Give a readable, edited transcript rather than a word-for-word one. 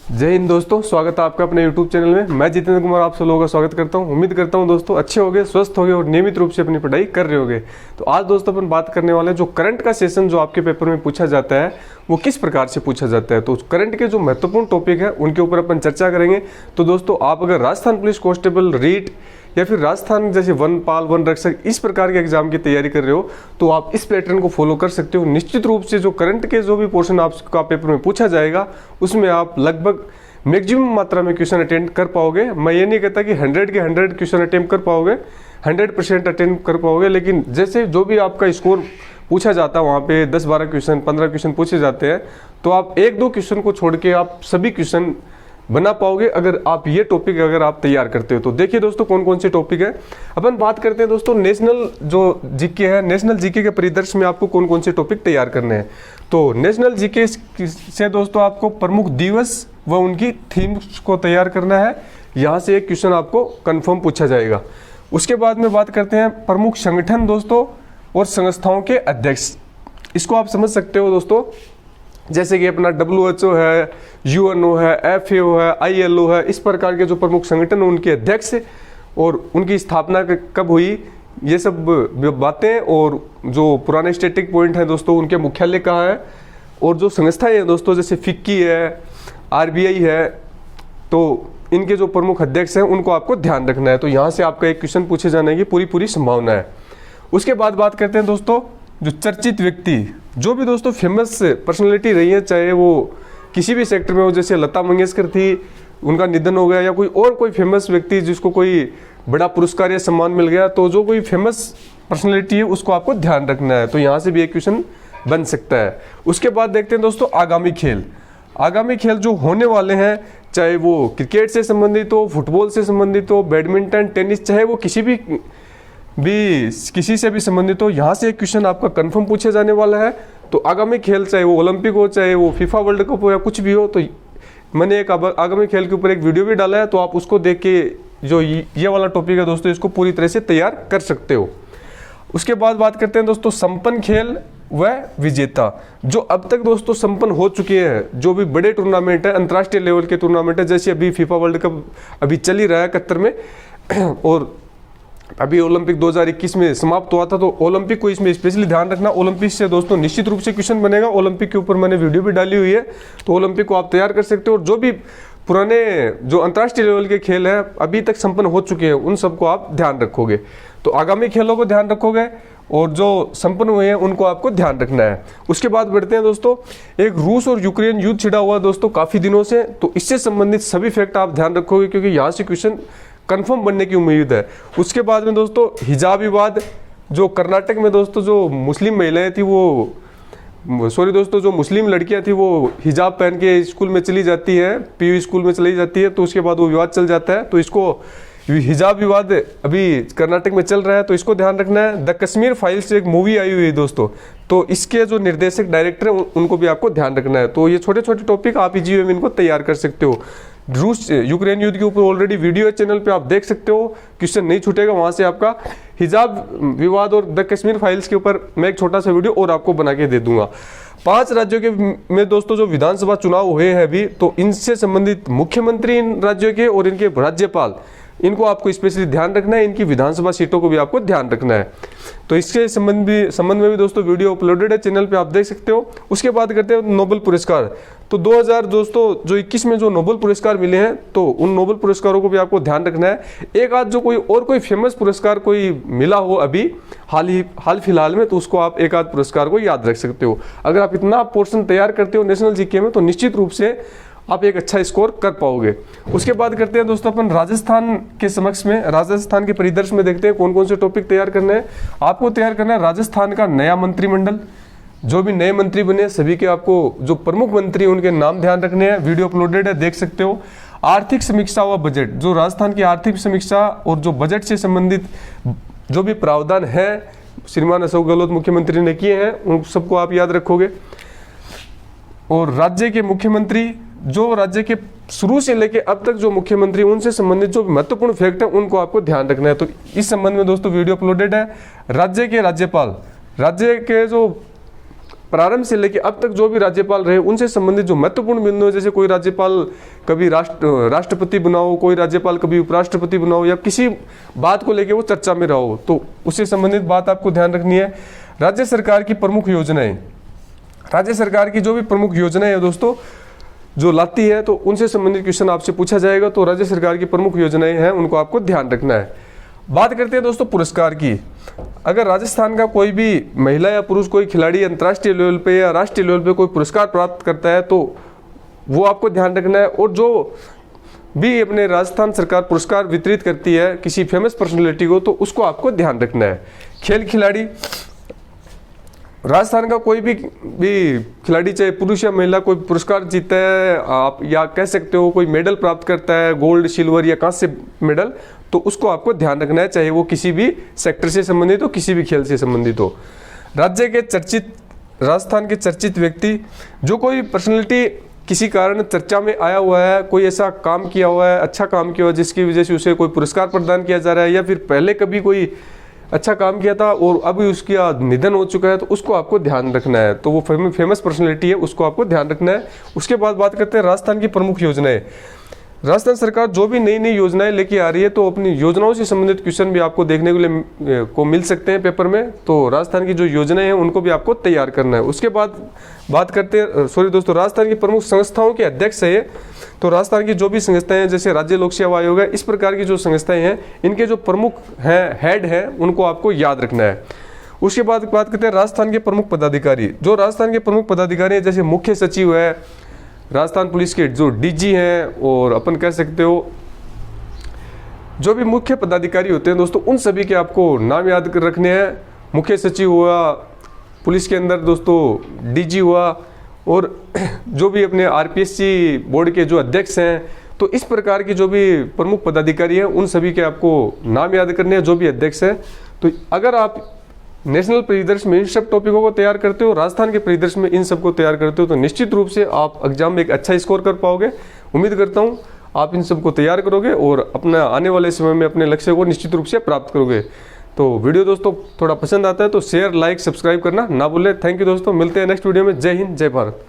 जय हिंद दोस्तों, स्वागत है आपका अपने YouTube चैनल में। मैं जितेंद्र कुमार आप सब लोगों का स्वागत करता हूं। उम्मीद करता हूं दोस्तों अच्छे होगे, स्वस्थ होगे और नियमित रूप से अपनी पढ़ाई कर रहे होगे। तो आज दोस्तों अपन बात करने वाले हैं जो करंट का सेशन जो आपके पेपर में पूछा जाता है वो किस प्रकार से पूछा जाता है। तो करंट के जो महत्वपूर्ण टॉपिक है उनके ऊपर अपन चर्चा करेंगे। तो दोस्तों आप अगर राजस्थान पुलिस कांस्टेबल रीट या फिर राजस्थान जैसे वनपाल वन रक्षक इस प्रकार के एग्जाम की तैयारी कर रहे हो तो आप इस पैटर्न को फॉलो कर सकते हो। निश्चित रूप से जो करंट के जो भी पोर्शन आपका पेपर में पूछा जाएगा उसमें आप लगभग मैक्सिमम मात्रा में क्वेश्चन अटेंड कर पाओगे। मैं ये नहीं कहता कि 100 के 100 क्वेश्चन अटेंड कर पाओगे, 100% अटेंड कर पाओगे, लेकिन जैसे जो भी आपका स्कोर पूछा जाता है वहाँ पे 10-12 क्वेश्चन 15 क्वेश्चन पूछे जाते हैं तो आप 1-2 क्वेश्चन को छोड़ के आप सभी क्वेश्चन बना पाओगे अगर आप ये टॉपिक अगर आप तैयार करते हो। तो देखिए दोस्तों कौन कौन से टॉपिक है। अपन बात करते हैं दोस्तों नेशनल जो जीके है, नेशनल जीके के परिदृश्य में आपको कौन कौन से टॉपिक तैयार करने हैं। तो नेशनल जीके से दोस्तों आपको प्रमुख दिवस व उनकी थीम्स को तैयार करना है। यहाँ से एक क्वेश्चन आपको कंफर्म पूछा जाएगा। उसके बाद में बात करते हैं प्रमुख संगठन दोस्तों और संस्थाओं के अध्यक्ष। इसको आप समझ सकते हो दोस्तों, जैसे कि अपना WHO है, UNO है, FAO है, ILO है, इस प्रकार के जो प्रमुख संगठन उनके अध्यक्ष और उनकी स्थापना कब हुई, ये सब बातें, और जो पुराने स्टैटिक पॉइंट हैं दोस्तों उनके मुख्यालय कहाँ है, और जो संस्थाएं हैं दोस्तों जैसे फिक्की है, RBI है, तो इनके जो प्रमुख अध्यक्ष हैं उनको आपको ध्यान रखना है। तो यहाँ से आपका एक क्वेश्चन पूछे जाने की पूरी संभावना है। उसके बाद बात करते हैं दोस्तों जो चर्चित व्यक्ति, जो भी दोस्तों फेमस पर्सनैलिटी रही है, चाहे वो किसी भी सेक्टर में हो, जैसे लता मंगेशकर थी, उनका निधन हो गया, या कोई फेमस व्यक्ति जिसको कोई बड़ा पुरस्कार या सम्मान मिल गया, तो जो कोई फेमस पर्सनैलिटी है उसको आपको ध्यान रखना है। तो यहाँ से भी एक क्वेश्चन बन सकता है। उसके बाद देखते हैं दोस्तों आगामी खेल। आगामी खेल जो होने वाले हैं, चाहे वो क्रिकेट से संबंधित हो, फुटबॉल से संबंधित हो, बैडमिंटन, टेनिस, चाहे वो किसी से भी संबंधित हो, यहाँ से एक क्वेश्चन आपका कंफर्म पूछे जाने वाला है। तो आगामी खेल चाहे वो ओलंपिक हो, चाहे वो फीफा वर्ल्ड कप हो या कुछ भी हो, तो मैंने एक आगामी खेल के ऊपर एक वीडियो भी डाला है, तो आप उसको देख के जो ये वाला टॉपिक है दोस्तों इसको पूरी तरह से तैयार कर सकते हो। उसके बाद बात करते हैं दोस्तों संपन्न खेल व विजेता। जो अब तक दोस्तों संपन्न हो चुके हैं, जो भी बड़े टूर्नामेंट है, अंतर्राष्ट्रीय लेवल के टूर्नामेंट है, जैसे अभी फीफा वर्ल्ड कप अभी चल ही रहा है कतर में, और अभी ओलंपिक 2021 में समाप्त हुआ था, तो ओलंपिक को इसमें स्पेशली ध्यान रखना। ओलंपिक से दोस्तों निश्चित रूप से क्वेश्चन बनेगा। ओलंपिक के ऊपर मैंने वीडियो भी डाली हुई है, तो ओलंपिक को आप तैयार कर सकते हो। और जो भी पुराने जो अंतर्राष्ट्रीय लेवल के खेल हैं अभी तक संपन्न हो चुके हैं उन सबको आप ध्यान रखोगे। तो आगामी खेलों को ध्यान रखोगे और जो संपन्न हुए हैं उनको आपको ध्यान रखना है। उसके बाद बढ़ते हैं दोस्तों, एक रूस और यूक्रेन युद्ध छिड़ा हुआ दोस्तों काफी दिनों से, तो इससे संबंधित सभी फैक्ट आप ध्यान रखोगे क्योंकि यहाँ से क्वेश्चन कंफर्म बनने की उम्मीद है। उसके बाद में दोस्तों हिजाब विवाद, जो कर्नाटक में दोस्तों जो मुस्लिम महिलाएं थी जो मुस्लिम लड़कियां थी वो हिजाब पहन के स्कूल में चली जाती है, PU स्कूल में चली जाती है, तो उसके बाद वो विवाद चल जाता है। तो इसको हिजाब विवाद अभी कर्नाटक में चल रहा है, तो इसको ध्यान रखना है। द कश्मीर फाइल्स से एक मूवी आई हुई है दोस्तों, तो इसके जो निर्देशक डायरेक्टर हैं उनको भी आपको ध्यान रखना है। तो ये छोटे छोटे टॉपिक आप इजी में इनको तैयार कर सकते हो। रूस यूक्रेन युद्ध के ऊपर ऑलरेडी वीडियो है चैनल पे, आप देख सकते हो, क्वेश्चन नहीं छूटेगा वहां से आपका। हिजाब विवाद और द कश्मीर फाइल्स के ऊपर मैं एक छोटा सा वीडियो और आपको बना के दे दूंगा। 5 राज्यों के में दोस्तों जो विधानसभा चुनाव हुए हैं अभी, तो इनसे संबंधित मुख्यमंत्री इन राज्यों के और इनके राज्यपाल, इनको आपको स्पेशली ध्यान रखना है। इनकी विधानसभा सीटों को भी आपको ध्यान रखना है। तो इसके संबंध में भी दोस्तों वीडियो अपलोडेड है चैनल पे, आप देख सकते हो। उसके बाद करते हैं नोबेल पुरस्कार। तो 2021 में जो नोबेल पुरस्कार मिले हैं, तो उन नोबेल पुरस्कारों को भी आपको ध्यान रखना है। एक आध जो कोई फेमस पुरस्कार कोई मिला हो अभी हाल फिलहाल में, तो उसको आप एक आध पुरस्कार को याद रख सकते हो। अगर आप इतना पोर्शन तैयार करते हो नेशनल जीके में, तो निश्चित रूप से आप एक अच्छा स्कोर कर पाओगे। उसके बाद करते हैं दोस्तों अपन राजस्थान के समक्ष में, राजस्थान के परिदृश्य में देखते हैं कौन कौन से टॉपिक तैयार करने हैं। आपको तैयार करना है राजस्थान का नया मंत्रिमंडल, जो भी नए मंत्री बने सभी के आपको जो प्रमुख मंत्री हैं उनके नाम ध्यान रखने हैं। वीडियो अपलोडेड है, देख सकते हो। आर्थिक समीक्षा व बजट, जो राजस्थान की आर्थिक समीक्षा और जो बजट से संबंधित जो भी प्रावधान है श्रीमान अशोक गहलोत मुख्यमंत्री ने किए हैं, उन सबको आप याद रखोगे। और राज्य के मुख्यमंत्री, जो राज्य के शुरू से लेके अब तक जो मुख्यमंत्री उनसे संबंधित जो महत्वपूर्ण फैक्ट है उनको आपको ध्यान रखना है। तो इस संबंध में दोस्तों वीडियो अपलोडेड है। राज्य के राज्यपाल, राज्य के जो प्रारंभ से लेकर अब तक जो भी राज्यपाल रहे उनसे संबंधित जो महत्वपूर्ण बिंदु है, जैसे कोई राज्यपाल कभी राष्ट्रपति बना हो, कोई राज्यपाल कभी उपराष्ट्रपति बना हो, या किसी बात को लेकर वो चर्चा में रहा हो, तो उससे संबंधित बात आपको ध्यान रखनी है। राज्य सरकार की प्रमुख योजनाएं, राज्य सरकार की जो भी प्रमुख योजनाएं है दोस्तों जो लाती है, तो उनसे संबंधित क्वेश्चन आपसे पूछा जाएगा। तो राज्य सरकार की प्रमुख योजनाएं हैं, उनको आपको ध्यान रखना है। बात करते हैं दोस्तों पुरस्कार की। अगर राजस्थान का कोई भी महिला या पुरुष कोई खिलाड़ी अंतर्राष्ट्रीय लेवल पे या राष्ट्रीय लेवल पे कोई पुरस्कार प्राप्त करता है तो वो आपको ध्यान रखना है। और जो भी अपने राजस्थान सरकार पुरस्कार वितरित करती है किसी फेमस पर्सनैलिटी को, तो उसको आपको ध्यान रखना है। खेल खिलाड़ी, राजस्थान का कोई भी खिलाड़ी चाहे पुरुष या महिला कोई पुरस्कार जीतता है, आप या कह सकते हो कोई मेडल प्राप्त करता है, गोल्ड, सिल्वर या कांस्य मेडल, तो उसको आपको ध्यान रखना है, चाहे वो किसी भी सेक्टर से संबंधित हो, किसी भी खेल से संबंधित हो। राज्य के चर्चित, राजस्थान के चर्चित व्यक्ति, जो कोई पर्सनैलिटी किसी कारण चर्चा में आया हुआ है, कोई ऐसा काम किया हुआ है, अच्छा काम किया हुआ है जिसकी वजह से उसे कोई पुरस्कार प्रदान किया जा रहा है, या फिर पहले कभी कोई अच्छा काम किया था और अभी उसका निधन हो चुका है, तो उसको आपको ध्यान रखना है। तो वो फेमस पर्सनैलिटी है, उसको आपको ध्यान रखना है। उसके बाद बात करते हैं राजस्थान की प्रमुख योजनाएं। राजस्थान सरकार जो भी नई नई योजनाएं लेके आ रही है, तो अपनी योजनाओं से संबंधित क्वेश्चन भी आपको देखने को मिल सकते हैं पेपर में। तो राजस्थान की जो योजनाएं हैं उनको भी आपको तैयार करना है। उसके बाद बात करते हैं दोस्तों राजस्थान की प्रमुख संस्थाओं के अध्यक्ष है। तो राजस्थान की जो भी संस्थाएं हैं, जैसे राज्य लोक सेवा आयोग है, इस प्रकार की जो संस्थाएं हैं, इनके जो प्रमुख हैं, हेड हैं, उनको आपको याद रखना है। उसके बाद बात करते हैं राजस्थान के प्रमुख पदाधिकारी। जो राजस्थान के प्रमुख पदाधिकारी हैं, जैसे मुख्य सचिव है, राजस्थान पुलिस के जो डीजी हैं, और अपन कह सकते हो जो भी मुख्य पदाधिकारी होते हैं दोस्तों, उन सभी के आपको नाम याद कर रखने हैं। मुख्य सचिव हुआ पुलिस के अंदर दोस्तों, डीजी हुआ, और जो भी अपने आरपीएससी बोर्ड के जो अध्यक्ष हैं, तो इस प्रकार की जो भी प्रमुख पदाधिकारी हैं उन सभी के आपको नाम याद करने हैं, जो भी अध्यक्ष हैं। तो अगर आप नेशनल परिदृश्य में इन सब टॉपिकों को तैयार करते हो, राजस्थान के परिदृश्य में इन सब को तैयार करते हो, तो निश्चित रूप से आप एग्जाम में एक अच्छा स्कोर कर पाओगे। उम्मीद करता हूँ आप इन सब को तैयार करोगे और अपना आने वाले समय में अपने लक्ष्य को निश्चित रूप से प्राप्त करोगे। तो वीडियो दोस्तों थोड़ा पसंद आता है तो शेयर, लाइक, सब्सक्राइब करना ना भूलें। थैंक यू दोस्तों, मिलते हैं नेक्स्ट वीडियो में। जय हिंद, जय भारत।